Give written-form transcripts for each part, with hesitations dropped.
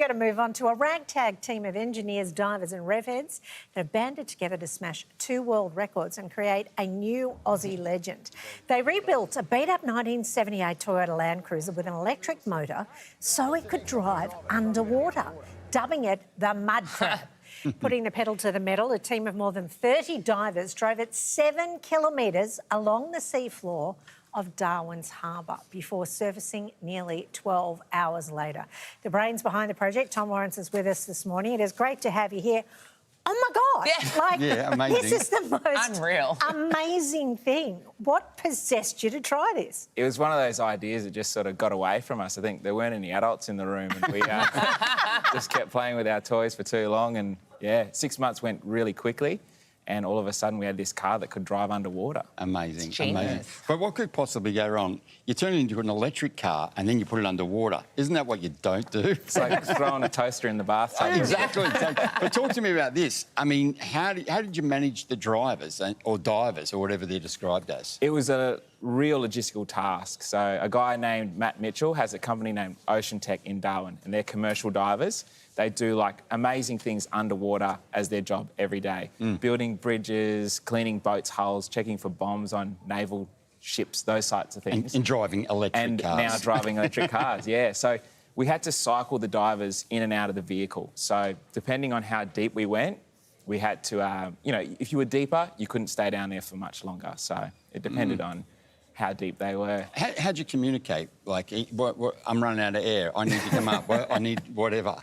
going to move on to a ragtag team of engineers, divers and rev-heads that have banded together to smash 2 world records and create a new Aussie legend. They rebuilt a beat-up 1978 Toyota Landcruiser with an electric motor so it could drive underwater, dubbing it the Mudcrab. Putting the pedal to the metal, a team of more than 30 divers drove it 7 kilometres along the seafloor of Darwin's Harbour before surfacing nearly 12 hours later. The brains behind the project, Tom Lawrence, is with us this morning. It is great to have you here. Oh, my God. Yeah, amazing. This is the most unreal, amazing thing. What possessed you to try this? It was one of those ideas that just sort of got away from us. I think there weren't any adults in the room and we just kept playing with our toys for too long. And, yeah, 6 months went really quickly and all of a sudden we had this car that could drive underwater. Amazing, amazing. But what could possibly go wrong? You turn it into an electric car and then you put it underwater. Isn't that what you don't do? It's like throwing a toaster in the bathtub. Exactly. But talk to me about this. I mean, how did you manage the drivers or divers or whatever they're described as? It was a real logistical task. So a guy named Matt Mitchell has a company named Ocean Tech in Darwin and they're commercial divers. They do, like, amazing things underwater as their job every day. Building bridges, cleaning boats' hulls, checking for bombs on naval ships, those sorts of things. And driving electric cars. And now driving electric cars, yeah. So we had to cycle the divers in and out of the vehicle. So depending on how deep we went, we had to, you know, if you were deeper, you couldn't stay down there for much longer. So it depended on how deep they were. How'd you communicate? Like, I'm running out of air, I need to come up, I need whatever.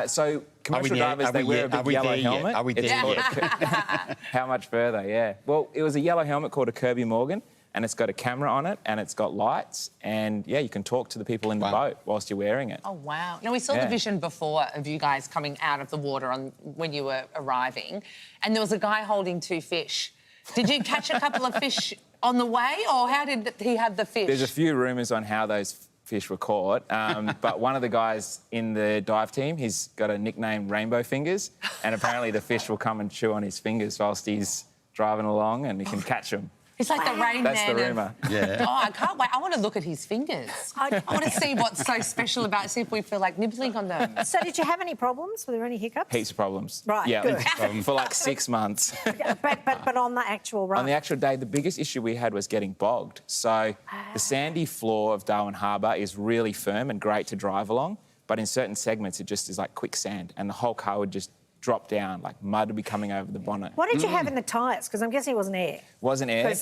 So commercial divers, they wear a big yellow helmet. Are we there yet? How much further, yeah. Well, it was a yellow helmet called a Kirby Morgan and it's got a camera on it and it's got lights and, yeah, you can talk to the people in the boat whilst you're wearing it. Oh, wow. Now, we saw the vision before of you guys coming out of the water when you were arriving and there was a guy holding 2 fish. Did you catch a couple of fish on the way or how did he have the fish? There's a few rumours on how those fish were caught, but one of the guys in the dive team, he's got a nickname Rainbow Fingers, and apparently the fish will come and chew on his fingers whilst he's driving along and he can catch them. It's like the Rain Man. That's the rumour. Yeah. Oh, I can't wait. I want to look at his fingers. I want to see what's so special about it, see if we feel like nibbling on them. So did you have any problems? Were there any hiccups? Heaps of problems. Right, yeah, good. For like 6 months. But on the actual run? On the actual day, the biggest issue we had was getting bogged. So the sandy floor of Darwin Harbour is really firm and great to drive along, but in certain segments it just is like quicksand and the whole car would just drop down, like mud would be coming over the bonnet. What did you have in the tyres? Because I'm guessing it wasn't air. Wasn't air.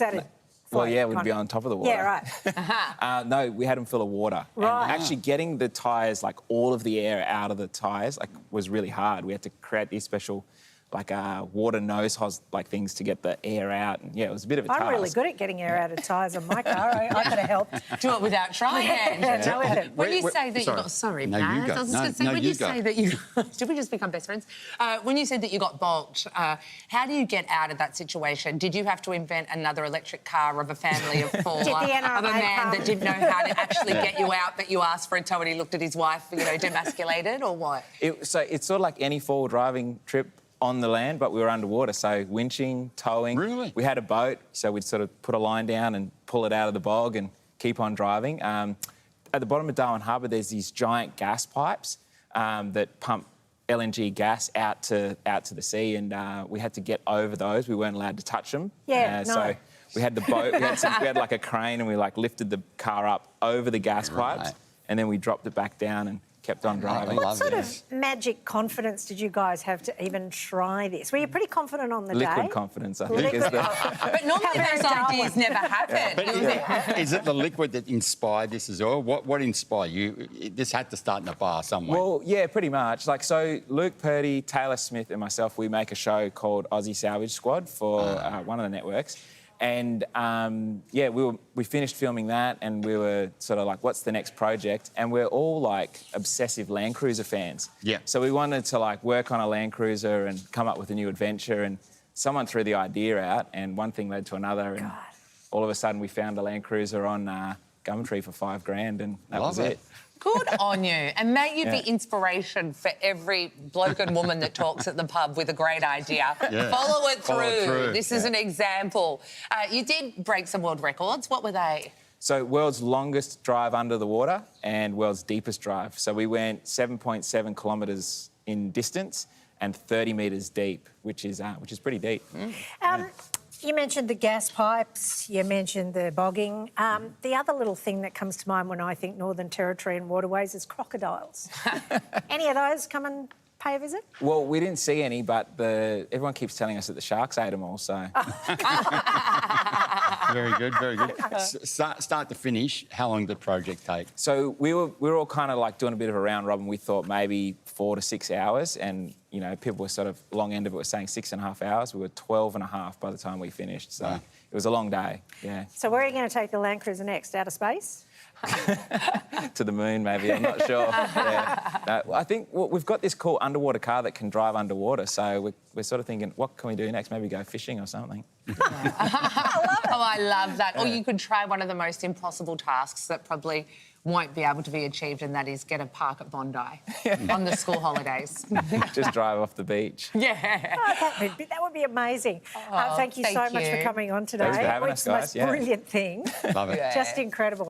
Well, yeah, we'd be on top of the water. Yeah, right. No, we had them full of water. Right. And actually getting the tyres, like all of the air out of the tyres, like was really hard. We had to create these special, like water nose hose, like things to get the air out. And yeah, it was a bit of a task. I'm really good at getting air out of tyres on my car. I could have helped. Do it without trying. When you say that you got... Sorry, no, Baz. you go. I was just going to say, when you say that you... Did we just become best friends? When you said that you got bogged, how do you get out of that situation? Did you have to invent another electric car of a family of 4? Of a man that didn't know how to actually get you out, that you asked for a tow and he looked at his wife, you know, demasculated, or what? So it's sort of like any forward driving trip on the land, but we were underwater, so winching, towing. Really? We had a boat, so we'd sort of put a line down and pull it out of the bog and keep on driving. At the bottom of Darwin Harbour, there's these giant gas pipes that pump LNG gas out to the sea, and we had to get over those. We weren't allowed to touch them. Yeah, no. So we had the boat, we had like a crane, and we like lifted the car up over the gas pipes, and then we dropped it back down and kept on driving. What sort of magic confidence did you guys have to even try this? Were you pretty confident on the day? Liquid confidence, I think, is the... But normally those ideas never happen. Is it the liquid that inspired this as well? What inspired you? This had to start in a bar somewhere. Well, yeah, pretty much. Like, so Luke Purdy, Taylor Smith and myself, we make a show called Aussie Salvage Squad for one of the networks. And, yeah, we finished filming that and we were sort of like, what's the next project? And we're all, like, obsessive Landcruiser fans. Yeah. So we wanted to, like, work on a Landcruiser and come up with a new adventure, and someone threw the idea out and one thing led to another. And all of a sudden we found a Landcruiser on Gumtree for $5,000 and that was it. Good on you. And may you be inspiration for every bloke and woman that talks at the pub with a great idea. Follow it through. This is an example. You did break some world records. What were they? So world's longest drive under the water and world's deepest drive. So we went 7.7 kilometres in distance and 30 metres deep, which is pretty deep. You mentioned the gas pipes, you mentioned the bogging. The other little thing that comes to mind when I think Northern Territory and waterways is crocodiles. Any of those come and pay a visit? Well, we didn't see any, but everyone keeps telling us that the sharks ate them all, so... Very good, very good. Start to finish, how long did the project take? So we were all kind of like doing a bit of a round robin. We thought maybe 4 to 6 hours, and, you know, people were sort of long end of it were saying 6.5 hours. We were 12 and a half by the time we finished, so it was a long day, yeah. So where are you going to take the Landcruiser next? Outer space? To the moon, maybe, I'm not sure. Yeah. No, I think we've got this cool underwater car that can drive underwater, so we're sort of thinking, what can we do next? Maybe go fishing or something. I love that. Or you could try one of the most impossible tasks that probably won't be able to be achieved, and that is get a park at Bondi on the school holidays. Just drive off the beach. Yeah. Oh, that would be amazing. Thank you so much for coming on today. Thanks for having us, guys. It's the most brilliant thing. Love it. Just incredible.